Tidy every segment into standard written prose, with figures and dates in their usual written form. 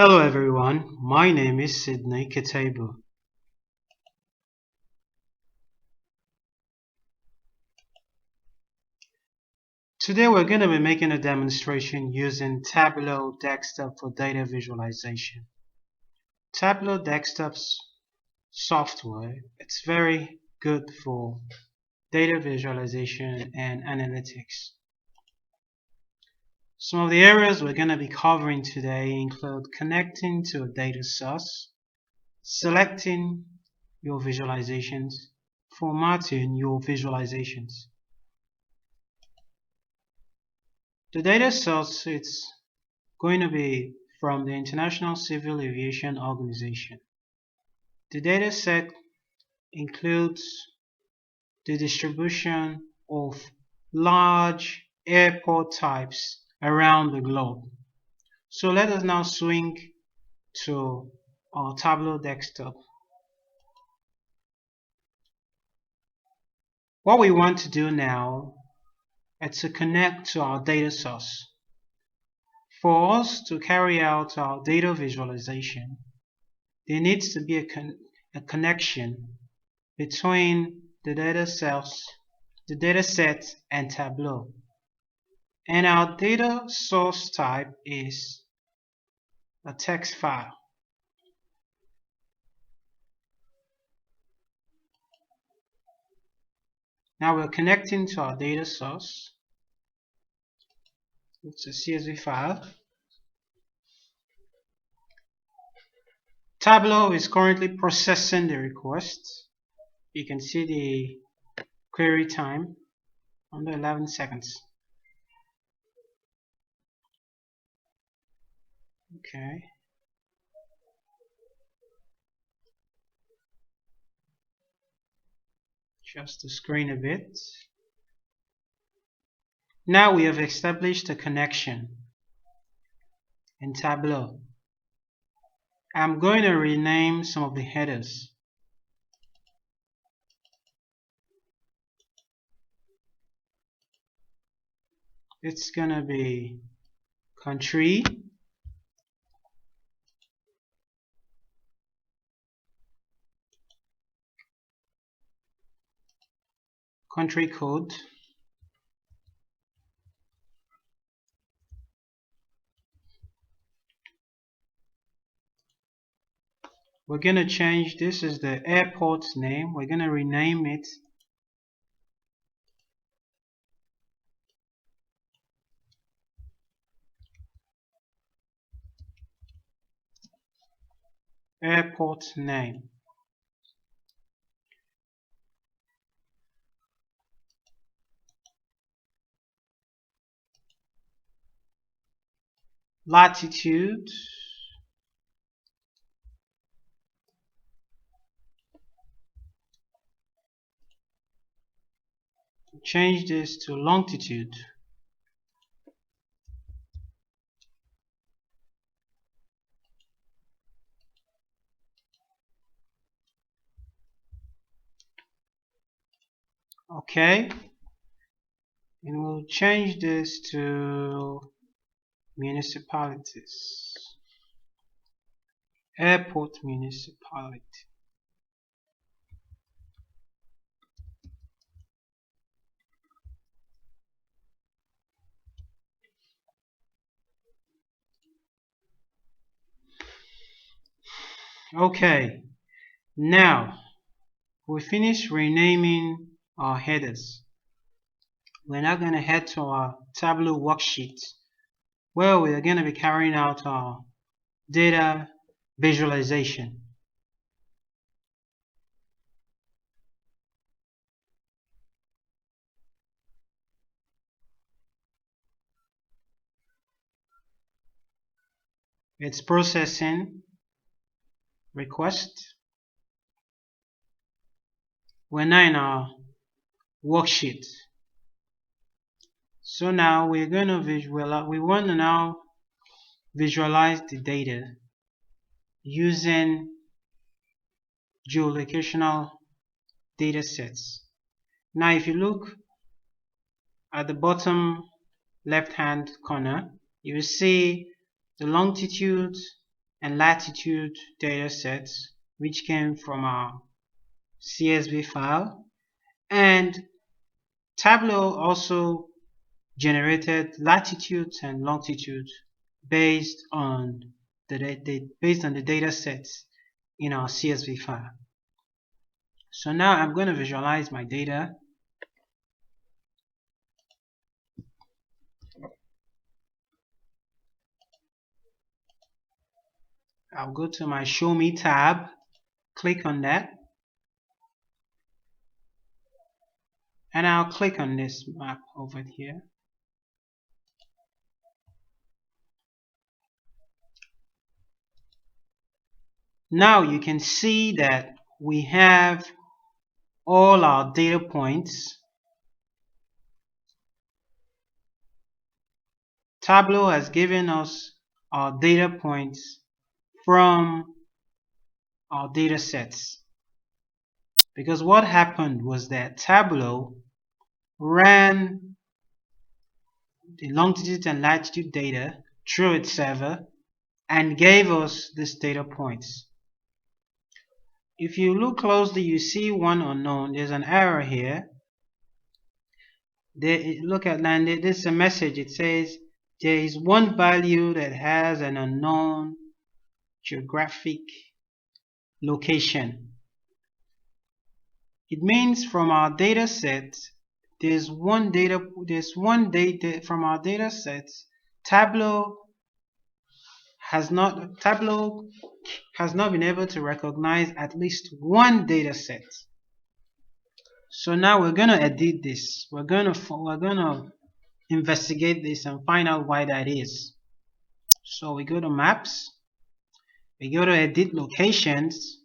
Hello everyone, my name is Sydney Tableau. Today we're going to be making a demonstration using Tableau Desktop for data visualization. Tableau Desktop's software, it's very good for data visualization and analytics. Some of the areas we're going to be covering today include connecting to a data source, selecting your visualizations, formatting your visualizations. The data source is going to be from the International Civil Aviation Organization. The data set includes the distribution of large airport types around the globe. So let us now swing to our Tableau desktop. What we want to do now is to connect to our data source. For us to carry out our data visualization, there needs to be a connection between the data set and Tableau. And our data source type is a text file. Now we're connecting to our data source. It's a CSV file. Tableau is currently processing the request. You can see the query time under 11 seconds. Okay. Just the screen a bit. Now we have established a connection in Tableau. I'm going to rename some of the headers. It's going to be country, country code, we're going to change this as the airport's name. We're going to rename it airport name. Latitude, change this to longitude. Okay, and we'll change this to municipalities, airport municipality. Okay, now we finish renaming our headers. We're now going to head to our Tableau worksheet where we are going to be carrying out our data visualization. It's processing request. We're now in our worksheet. So now we're going to we want to now visualize the data using geolocational data sets. Now if you look at the bottom left hand corner, you will see the longitude and latitude data sets, which came from our CSV file. And Tableau also generated latitudes and longitudes based on the data sets in our CSV file. So now I'm going to visualize my data. I'll go to my Show Me tab, click on that, and I'll click on this map over here. Now you can see that we have all our data points. Tableau has given us our data points from our data sets. Because what happened was that Tableau ran the longitude and latitude data through its server and gave us these data points. If you look closely, you see one unknown. There's an error here. Look at landed. This is a message. It says there is one value that has an unknown geographic location. It means from our data set, there's one data from our data sets. Tableau has not been able to recognize at least one data set. So now we're going to edit this. We're going to investigate this and find out why that is. So we go to Maps. We go to Edit Locations.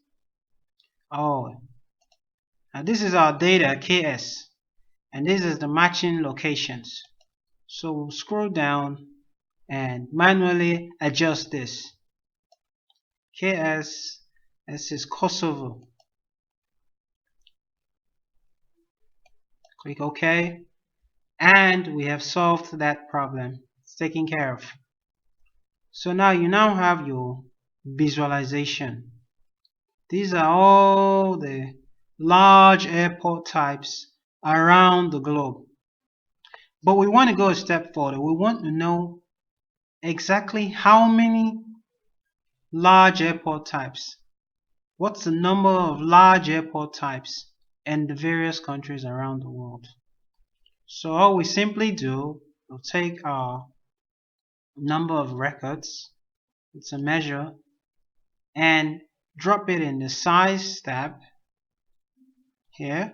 Oh, now this is our data KS, and this is the matching locations. So we'll scroll down and manually adjust this. KS, this is Kosovo. Click OK, and we have solved that problem. It's taken care of. So now you have your visualization. These are all the large airport types around the globe. But we want to go a step further. We want to know exactly how many large airport types. What's the number of large airport types in the various countries around the world? So all we simply do, we'll take our number of records, it's a measure, and drop it in the size tab here,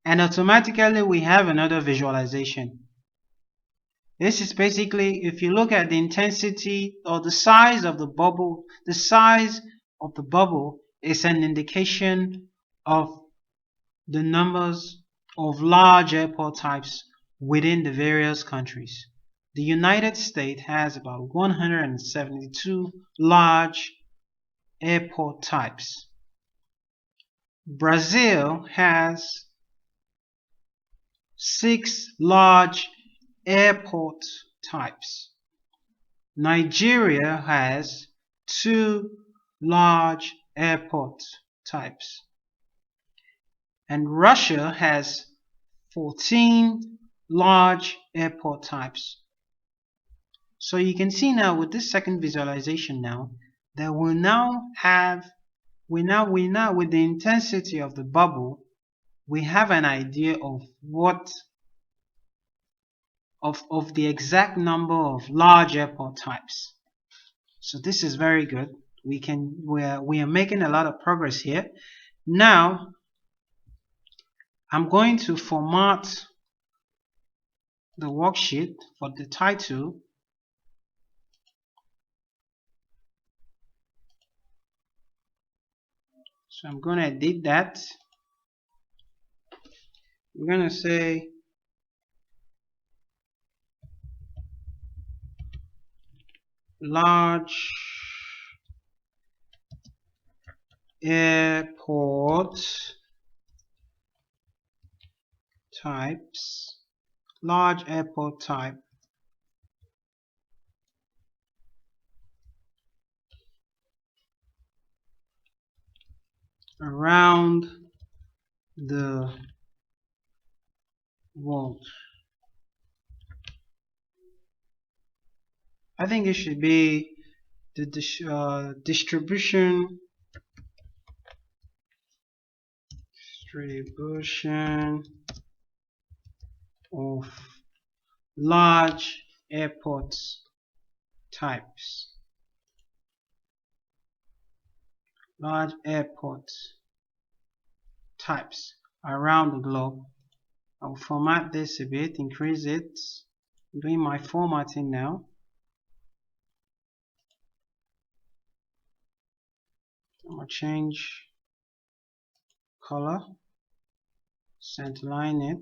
and automatically we have another visualization. This is basically, if you look at the intensity or the size of the bubble, the size of the bubble is an indication of the numbers of large airport types within the various countries. The United States has about 172 large airport types. Brazil has 6 large airport types. Nigeria has 2 large airport types. And Russia has 14 large airport types. So you can see now with this second visualization now that we now with the intensity of the bubble, we have an idea of what of the exact number of large airport types. So this is very good. We are making a lot of progress here. Now I'm going to format the worksheet for the title. So I'm going to edit that. We're going to say large airport types, large airport type around the world. I think it should be the distribution of large airports types. Large airports types around the globe. I'll format this a bit, increase it. I'm doing my formatting now. I'm going to change color, centerline it.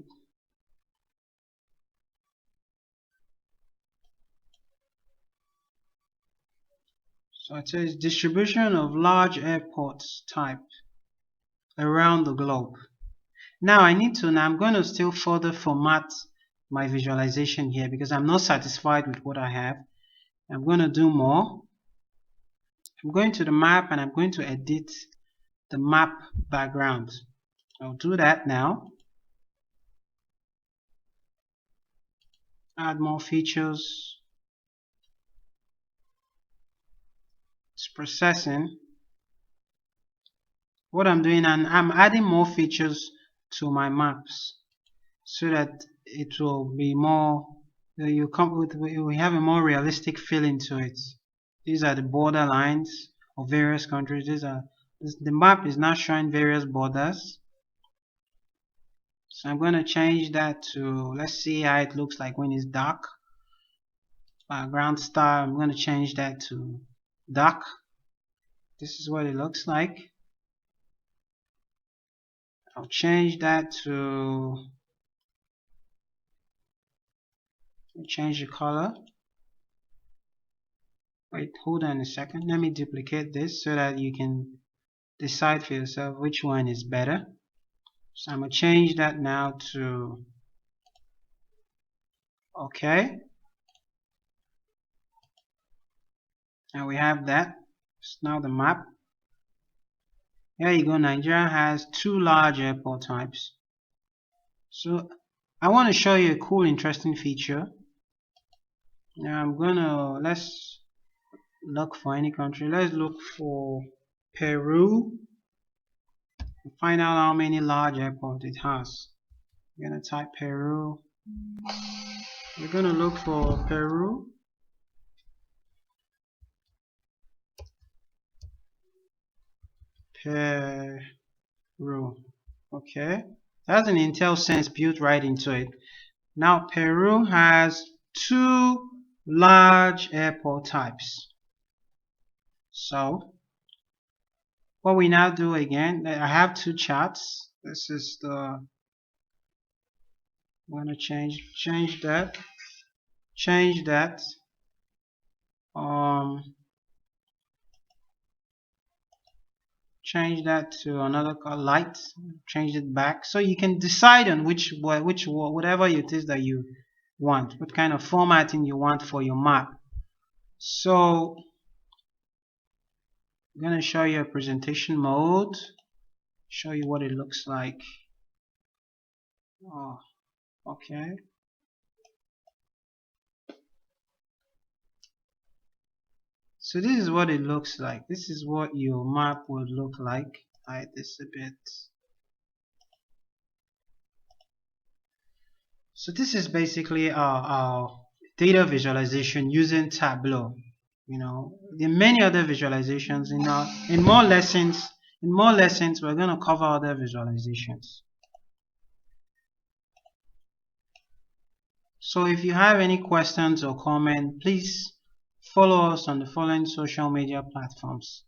So it says distribution of large airports type around the globe. Now I'm going to still further format my visualization here because I'm not satisfied with what I have. I'm going to do more. I'm going to the map and I'm going to edit the map background. I'll do that now. Add more features. It's processing. What I'm doing, and I'm adding more features to my maps so that it will be more, we have a more realistic feeling to it. These are the border lines of various countries. The map is now showing various borders. So I'm going to change that to, let's see how it looks like when it's dark. Background style, I'm going to change that to dark. This is what it looks like. I'll change that to, change the color. Wait, hold on a second. Let me duplicate this so that you can decide for yourself which one is better. So I'm going to change that now to OK. And we have that. It's now the map. There you go. Nigeria has 2 large airport types. So I want to show you a cool, interesting feature. Now let's look for any country. Let's look for Peru. Find out how many large airports it has. We're going to type Peru. We're going to look for Peru. Peru. Okay. That's an Intel Sense built right into it. Now Peru has 2 large airport types. So what we now do again, I have 2 charts. This is the, I'm going to change that. Change that. Change that to another color, light. Change it back so you can decide on whatever it is that you want, what kind of formatting you want for your map. So I'm going to show you a presentation mode, show you what it looks like. Oh, okay. So this is what it looks like. This is what your map would look like. Hide this a bit. So this is basically our data visualization using Tableau. You know, there are many other visualizations in more lessons. In more lessons, we're going to cover other visualizations. So if you have any questions or comments, please follow us on the following social media platforms.